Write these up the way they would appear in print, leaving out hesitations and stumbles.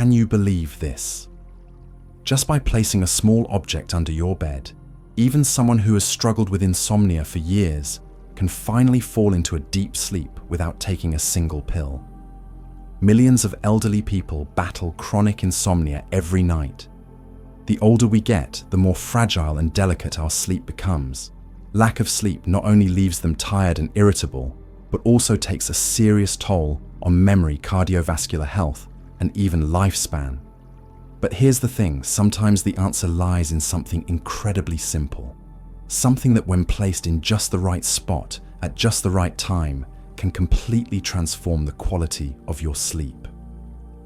Can you believe this? Just by placing a small object under your bed, even someone who has struggled with insomnia for years can finally fall into a deep sleep without taking a single pill. Millions of elderly people battle chronic insomnia every night. The older we get, the more fragile and delicate our sleep becomes. Lack of sleep not only leaves them tired and irritable, but also takes a serious toll on memory, cardiovascular health, and even lifespan. But here's the thing, sometimes the answer lies in something incredibly simple. Something that when placed in just the right spot, at just the right time, can completely transform the quality of your sleep.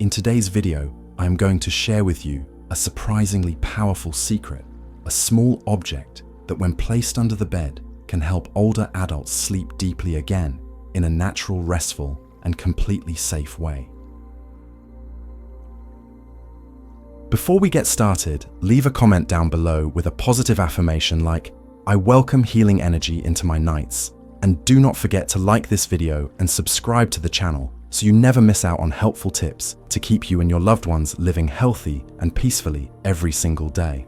In today's video, I am going to share with you a surprisingly powerful secret, a small object that when placed under the bed can help older adults sleep deeply again in a natural, restful, and completely safe way. Before we get started, leave a comment down below with a positive affirmation like, "I welcome healing energy into my nights." And do not forget to like this video and subscribe to the channel so you never miss out on helpful tips to keep you and your loved ones living healthy and peacefully every single day.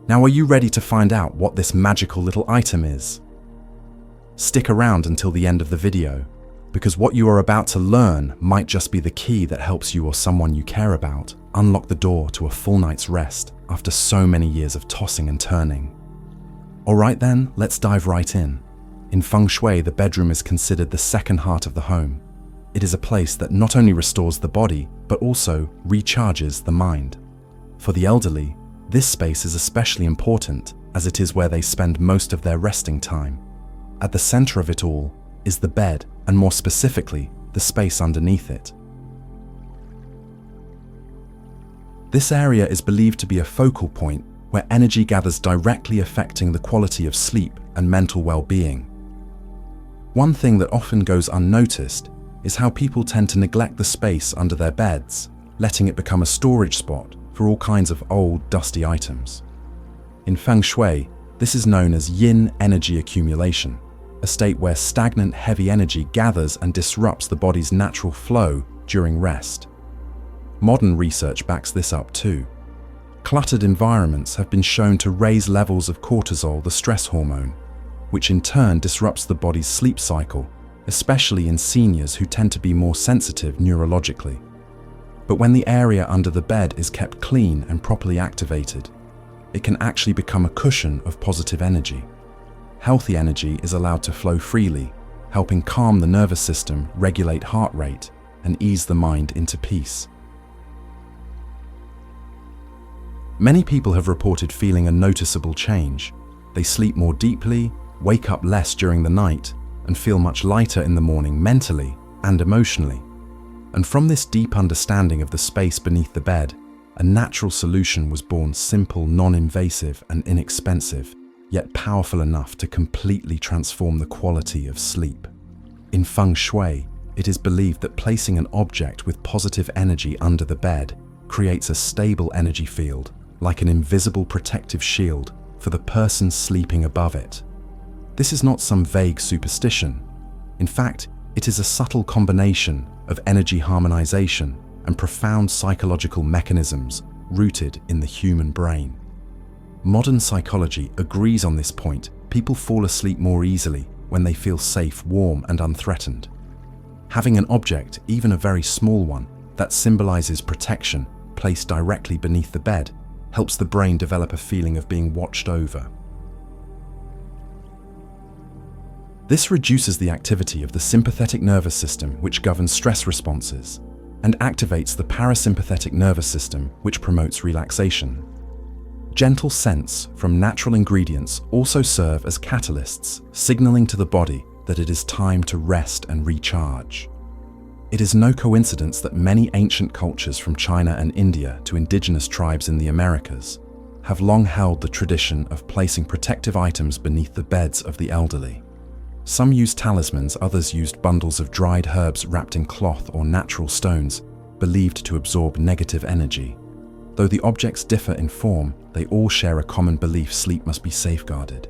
Now, are you ready to find out what this magical little item is? Stick around until the end of the video, because what you are about to learn might just be the key that helps you or someone you care about unlock the door to a full night's rest after so many years of tossing and turning. Alright then, let's dive right in. In Feng Shui, the bedroom is considered the second heart of the home. It is a place that not only restores the body, but also recharges the mind. For the elderly, this space is especially important as it is where they spend most of their resting time. At the center of it all is the bed, and more specifically, the space underneath it. This area is believed to be a focal point where energy gathers, directly affecting the quality of sleep and mental well-being. One thing that often goes unnoticed is how people tend to neglect the space under their beds, letting it become a storage spot for all kinds of old, dusty items. In Feng Shui, this is known as yin energy accumulation, a state where stagnant, heavy energy gathers and disrupts the body's natural flow during rest. Modern research backs this up too. Cluttered environments have been shown to raise levels of cortisol, the stress hormone, which in turn disrupts the body's sleep cycle, especially in seniors who tend to be more sensitive neurologically. But when the area under the bed is kept clean and properly activated, it can actually become a cushion of positive energy. Healthy energy is allowed to flow freely, helping calm the nervous system, regulate heart rate, and ease the mind into peace. Many people have reported feeling a noticeable change. They sleep more deeply, wake up less during the night, and feel much lighter in the morning mentally and emotionally. And from this deep understanding of the space beneath the bed, a natural solution was born, simple, non-invasive, and inexpensive, yet powerful enough to completely transform the quality of sleep. In Feng Shui, it is believed that placing an object with positive energy under the bed creates a stable energy field, like an invisible protective shield for the person sleeping above it. This is not some vague superstition. In fact, it is a subtle combination of energy harmonization and profound psychological mechanisms rooted in the human brain. Modern psychology agrees on this point. People fall asleep more easily when they feel safe, warm, and unthreatened. Having an object, even a very small one, that symbolizes protection placed directly beneath the bed helps the brain develop a feeling of being watched over. This reduces the activity of the sympathetic nervous system, which governs stress responses, and activates the parasympathetic nervous system, which promotes relaxation. Gentle scents from natural ingredients also serve as catalysts, signaling to the body that it is time to rest and recharge. It is no coincidence that many ancient cultures, from China and India to indigenous tribes in the Americas, have long held the tradition of placing protective items beneath the beds of the elderly. Some used talismans, others used bundles of dried herbs wrapped in cloth or natural stones, believed to absorb negative energy. Though the objects differ in form, they all share a common belief: sleep must be safeguarded.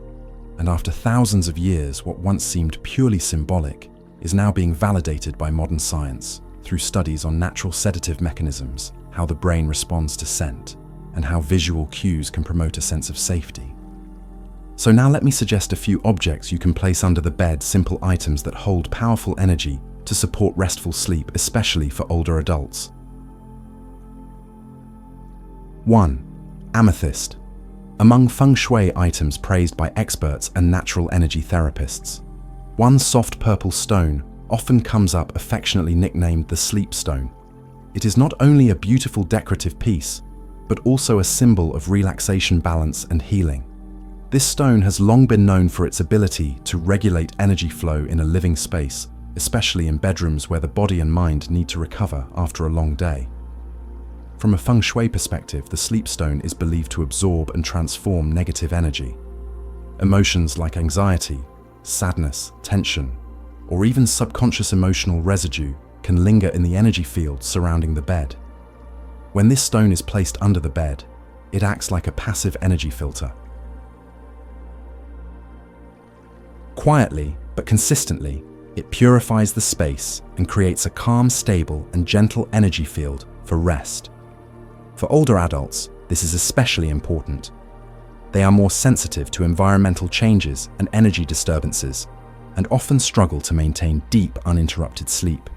And after thousands of years, what once seemed purely symbolic is now being validated by modern science through studies on natural sedative mechanisms, how the brain responds to scent, and how visual cues can promote a sense of safety. So now let me suggest a few objects you can place under the bed, simple items that hold powerful energy to support restful sleep, especially for older adults. 1. Amethyst. Among Feng Shui items praised by experts and natural energy therapists, one soft purple stone often comes up, affectionately nicknamed the sleep stone. It is not only a beautiful decorative piece, but also a symbol of relaxation, balance, and healing. This stone has long been known for its ability to regulate energy flow in a living space, especially in bedrooms where the body and mind need to recover after a long day. From a Feng Shui perspective, the sleep stone is believed to absorb and transform negative energy. Emotions like anxiety, sadness, tension, or even subconscious emotional residue can linger in the energy field surrounding the bed. When this stone is placed under the bed, it acts like a passive energy filter. Quietly but consistently, it purifies the space and creates a calm, stable, and gentle energy field for rest. For older adults, this is especially important. They are more sensitive to environmental changes and energy disturbances, and often struggle to maintain deep, uninterrupted sleep.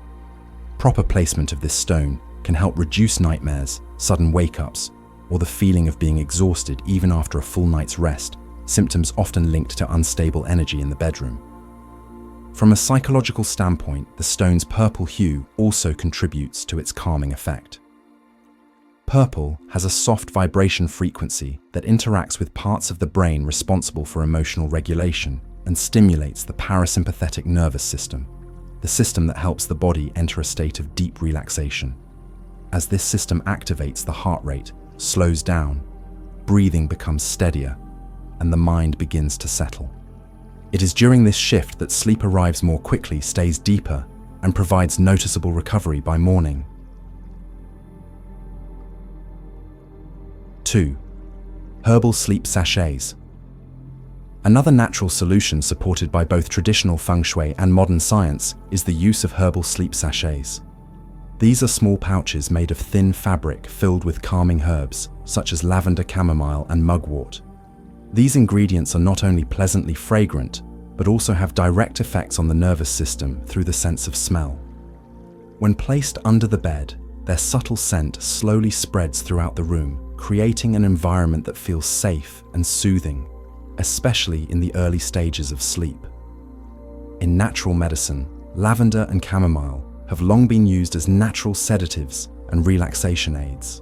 Proper placement of this stone can help reduce nightmares, sudden wake-ups, or the feeling of being exhausted even after a full night's rest, symptoms often linked to unstable energy in the bedroom. From a psychological standpoint, the stone's purple hue also contributes to its calming effect. Purple has a soft vibration frequency that interacts with parts of the brain responsible for emotional regulation and stimulates the parasympathetic nervous system, the system that helps the body enter a state of deep relaxation. As this system activates, the heart rate slows down, breathing becomes steadier, and the mind begins to settle. It is during this shift that sleep arrives more quickly, stays deeper, and provides noticeable recovery by morning. 2. Herbal sleep sachets. Another natural solution supported by both traditional Feng Shui and modern science is the use of herbal sleep sachets. These are small pouches made of thin fabric filled with calming herbs, such as lavender, chamomile, and mugwort. These ingredients are not only pleasantly fragrant, but also have direct effects on the nervous system through the sense of smell. When placed under the bed, their subtle scent slowly spreads throughout the room, creating an environment that feels safe and soothing, especially in the early stages of sleep. In natural medicine, lavender and chamomile have long been used as natural sedatives and relaxation aids.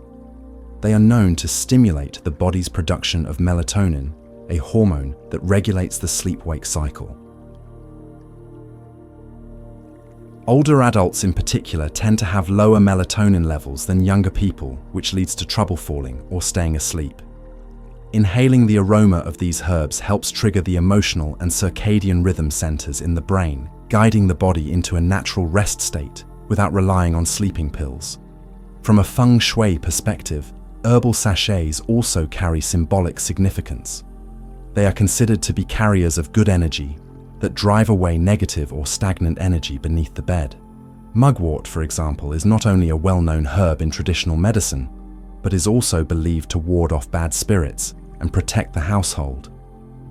They are known to stimulate the body's production of melatonin, a hormone that regulates the sleep-wake cycle. Older adults in particular tend to have lower melatonin levels than younger people, which leads to trouble falling or staying asleep. Inhaling the aroma of these herbs helps trigger the emotional and circadian rhythm centers in the brain, guiding the body into a natural rest state without relying on sleeping pills. From a Feng Shui perspective, herbal sachets also carry symbolic significance. They are considered to be carriers of good energy that drive away negative or stagnant energy beneath the bed. Mugwort, for example, is not only a well-known herb in traditional medicine, but is also believed to ward off bad spirits and protect the household.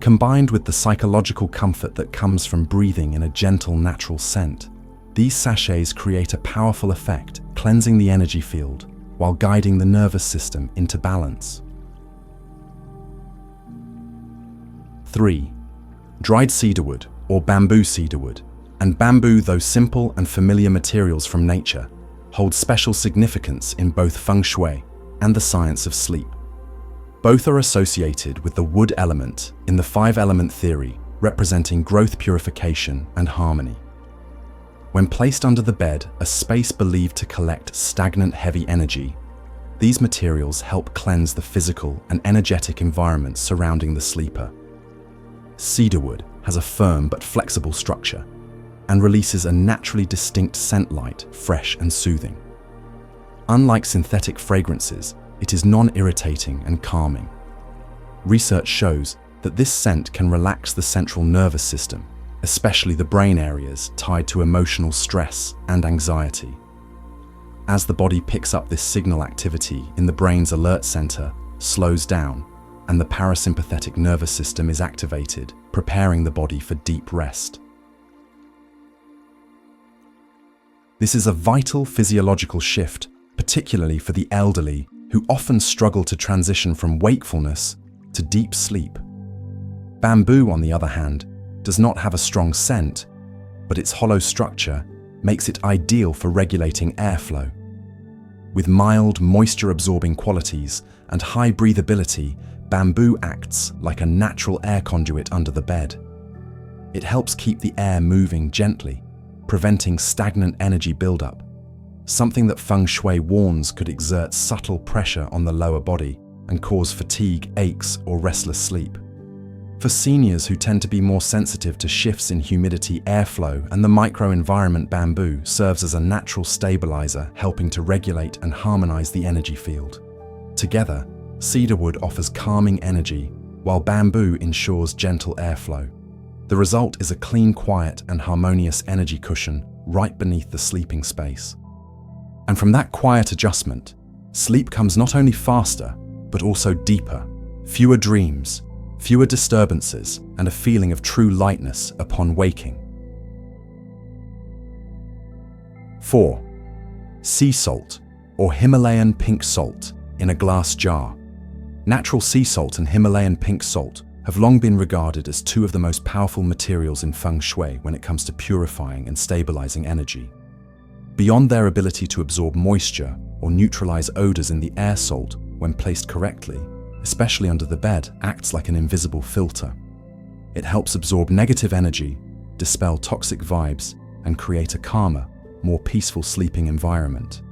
Combined with the psychological comfort that comes from breathing in a gentle, natural scent, these sachets create a powerful effect, cleansing the energy field while guiding the nervous system into balance. 3. Dried cedarwood or bamboo cedarwood. And bamboo, though simple and familiar materials from nature, hold special significance in both Feng Shui and the science of sleep. Both are associated with the wood element in the 5-element theory, representing growth, purification, and harmony. When placed under the bed, a space believed to collect stagnant heavy energy, these materials help cleanse the physical and energetic environment surrounding the sleeper. Cedarwood has a firm but flexible structure and releases a naturally distinct scent, light, fresh and soothing. Unlike synthetic fragrances, it is non-irritating and calming. Research shows that this scent can relax the central nervous system, especially the brain areas tied to emotional stress and anxiety. As the body picks up this signal, activity in the brain's alert center slows down, and the parasympathetic nervous system is activated, preparing the body for deep rest. This is a vital physiological shift, particularly for the elderly, who often struggle to transition from wakefulness to deep sleep. Bamboo, on the other hand, does not have a strong scent, but its hollow structure makes it ideal for regulating airflow. With mild, moisture-absorbing qualities and high breathability, bamboo acts like a natural air conduit under the bed. It helps keep the air moving gently, preventing stagnant energy buildup, something that Feng Shui warns could exert subtle pressure on the lower body and cause fatigue, aches, or restless sleep. For seniors who tend to be more sensitive to shifts in humidity, airflow, and the microenvironment, bamboo serves as a natural stabilizer, helping to regulate and harmonize the energy field. Together, cedarwood offers calming energy, while bamboo ensures gentle airflow. The result is a clean, quiet, and harmonious energy cushion right beneath the sleeping space. And from that quiet adjustment, sleep comes not only faster, but also deeper, fewer dreams, fewer disturbances, and a feeling of true lightness upon waking. 4. Sea salt, or Himalayan pink salt, in a glass jar. Natural sea salt and Himalayan pink salt have long been regarded as two of the most powerful materials in Feng Shui when it comes to purifying and stabilizing energy. Beyond their ability to absorb moisture or neutralize odors in the air, salt, when placed correctly, especially under the bed, acts like an invisible filter. It helps absorb negative energy, dispel toxic vibes, and create a calmer, more peaceful sleeping environment.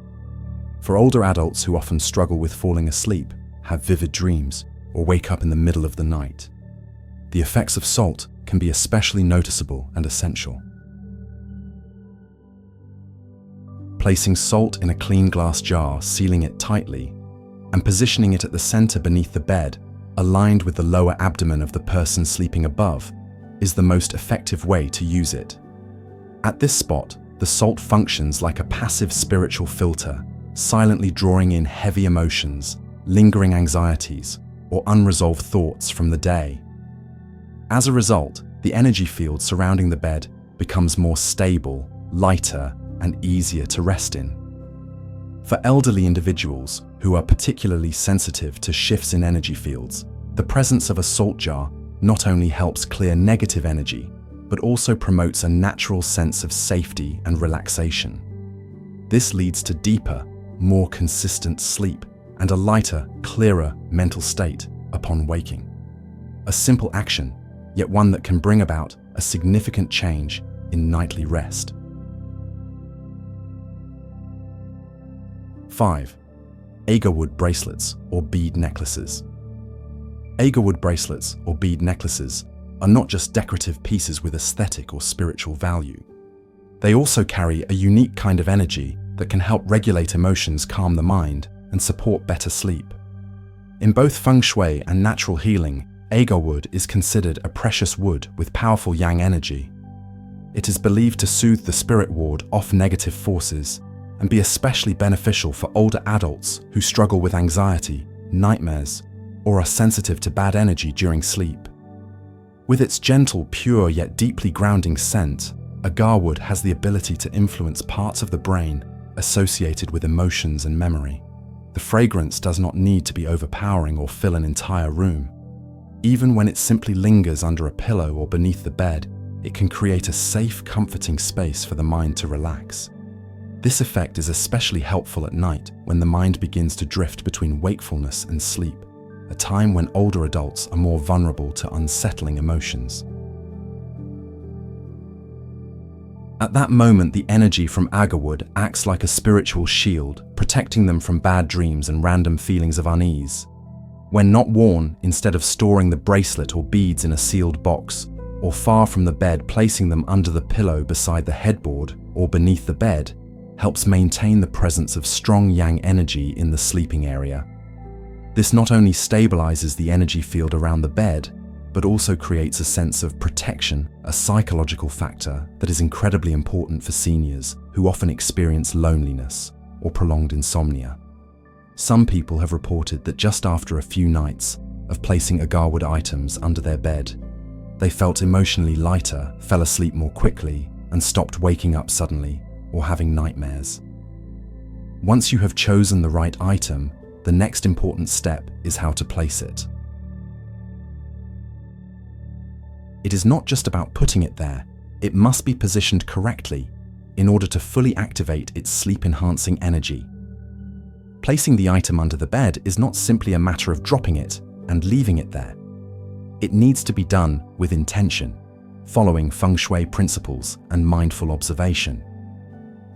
For older adults who often struggle with falling asleep, have vivid dreams, or wake up in the middle of the night, the effects of salt can be especially noticeable and essential. Placing salt in a clean glass jar, sealing it tightly, and positioning it at the center beneath the bed, aligned with the lower abdomen of the person sleeping above, is the most effective way to use it. At this spot, the salt functions like a passive spiritual filter, silently drawing in heavy emotions, lingering anxieties, or unresolved thoughts from the day. As a result, the energy field surrounding the bed becomes more stable, lighter, and easier to rest in. For elderly individuals who are particularly sensitive to shifts in energy fields, the presence of a salt jar not only helps clear negative energy, but also promotes a natural sense of safety and relaxation. This leads to deeper, more consistent sleep and a lighter, clearer mental state upon waking. A simple action, yet one that can bring about a significant change in nightly rest. 5. Agarwood bracelets or bead necklaces. Agarwood bracelets or bead necklaces are not just decorative pieces with aesthetic or spiritual value. They also carry a unique kind of energy that can help regulate emotions, calm the mind, and support better sleep. In both Feng Shui and natural healing, agarwood is considered a precious wood with powerful yang energy. It is believed to soothe the spirit, ward off negative forces, and be especially beneficial for older adults who struggle with anxiety, nightmares, or are sensitive to bad energy during sleep. With its gentle, pure, yet deeply grounding scent, agarwood has the ability to influence parts of the brain associated with emotions and memory. The fragrance does not need to be overpowering or fill an entire room. Even when it simply lingers under a pillow or beneath the bed, it can create a safe, comforting space for the mind to relax. This effect is especially helpful at night when the mind begins to drift between wakefulness and sleep, a time when older adults are more vulnerable to unsettling emotions. At that moment, the energy from agarwood acts like a spiritual shield, protecting them from bad dreams and random feelings of unease. When not worn, instead of storing the bracelet or beads in a sealed box, or far from the bed, placing them under the pillow beside the headboard or beneath the bed, helps maintain the presence of strong yang energy in the sleeping area. This not only stabilizes the energy field around the bed, but also creates a sense of protection, a psychological factor that is incredibly important for seniors who often experience loneliness, or prolonged insomnia. Some people have reported that just after a few nights of placing agarwood items under their bed, they felt emotionally lighter, fell asleep more quickly, and stopped waking up suddenly or having nightmares. Once you have chosen the right item, the next important step is how to place it. It is not just about putting it there, it must be positioned correctly in order to fully activate its sleep-enhancing energy. Placing the item under the bed is not simply a matter of dropping it and leaving it there. It needs to be done with intention, following Feng Shui principles and mindful observation.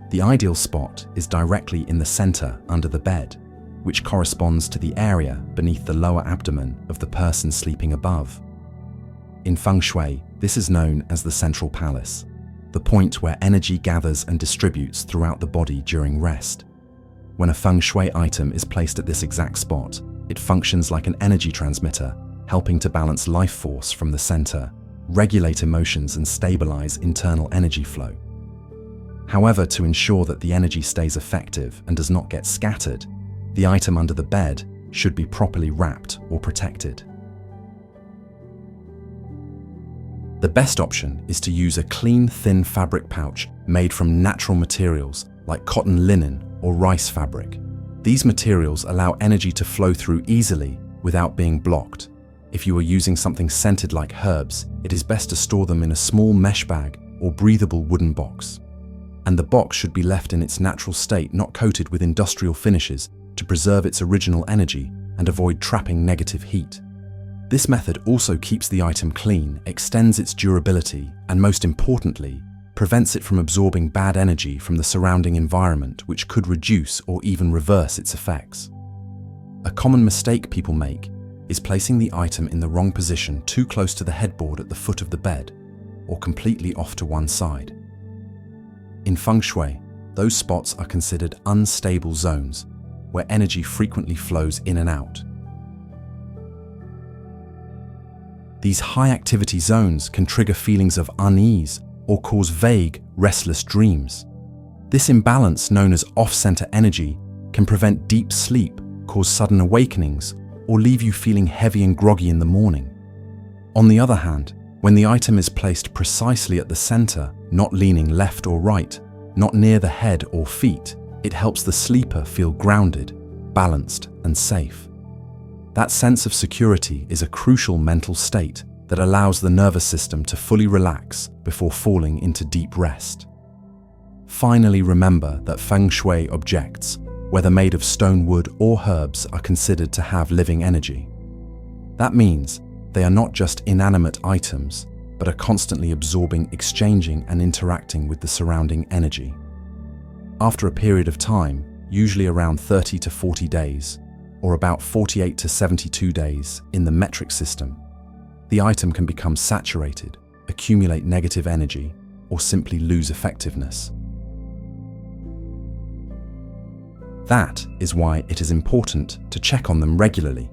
The ideal spot is directly in the center under the bed, which corresponds to the area beneath the lower abdomen of the person sleeping above. In Feng Shui, this is known as the central palace, the point where energy gathers and distributes throughout the body during rest. When a Feng Shui item is placed at this exact spot, it functions like an energy transmitter, helping to balance life force from the center, regulate emotions and stabilize internal energy flow. However, to ensure that the energy stays effective and does not get scattered, the item under the bed should be properly wrapped or protected. The best option is to use a clean, thin fabric pouch made from natural materials like cotton linen or rice fabric. These materials allow energy to flow through easily without being blocked. If you are using something scented like herbs, it is best to store them in a small mesh bag or breathable wooden box. And the box should be left in its natural state, not coated with industrial finishes, to preserve its original energy and avoid trapping negative heat. This method also keeps the item clean, extends its durability, and most importantly, prevents it from absorbing bad energy from the surrounding environment, which could reduce or even reverse its effects. A common mistake people make is placing the item in the wrong position, too close to the headboard at the foot of the bed, or completely off to one side. In Feng Shui, those spots are considered unstable zones, where energy frequently flows in and out. These high-activity zones can trigger feelings of unease or cause vague, restless dreams. This imbalance, known as off-center energy, can prevent deep sleep, cause sudden awakenings, or leave you feeling heavy and groggy in the morning. On the other hand, when the item is placed precisely at the center, not leaning left or right, not near the head or feet, it helps the sleeper feel grounded, balanced, and safe. That sense of security is a crucial mental state that allows the nervous system to fully relax before falling into deep rest. Finally, remember that Feng Shui objects, whether made of stone, wood, or herbs, are considered to have living energy. That means they are not just inanimate items, but are constantly absorbing, exchanging, and interacting with the surrounding energy. After a period of time, usually around 30 to 40 days, or about 48 to 72 days in the metric system, the item can become saturated, accumulate negative energy, or simply lose effectiveness. That is why it is important to check on them regularly.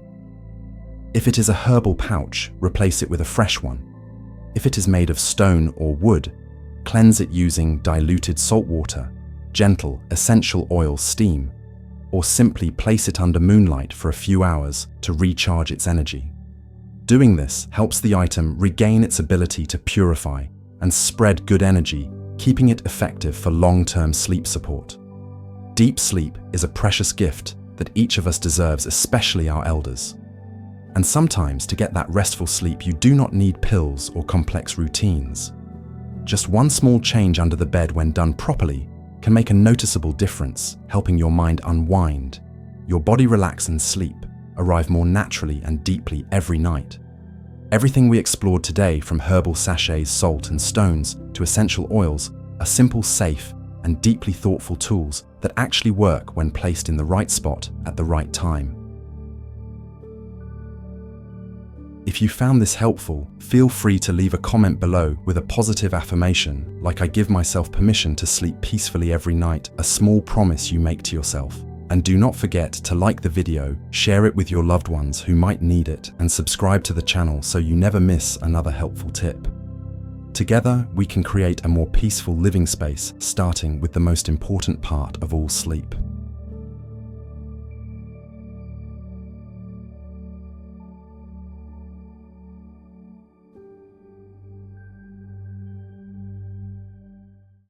If it is a herbal pouch, replace it with a fresh one. If it is made of stone or wood, cleanse it using diluted salt water, gentle essential oil steam, or simply place it under moonlight for a few hours to recharge its energy. Doing this helps the item regain its ability to purify and spread good energy, keeping it effective for long-term sleep support. Deep sleep is a precious gift that each of us deserves, especially our elders. And sometimes, to get that restful sleep, you do not need pills or complex routines. Just one small change under the bed, when done properly, can make a noticeable difference, helping your mind unwind, your body relax and sleep, arrive more naturally and deeply every night. Everything we explored today, from herbal sachets, salt and stones, to essential oils, are simple, safe, and deeply thoughtful tools that actually work when placed in the right spot at the right time. If you found this helpful, feel free to leave a comment below with a positive affirmation, like "I give myself permission to sleep peacefully every night," a small promise you make to yourself. And do not forget to like the video, share it with your loved ones who might need it, and subscribe to the channel so you never miss another helpful tip. Together, we can create a more peaceful living space, starting with the most important part of all, sleep.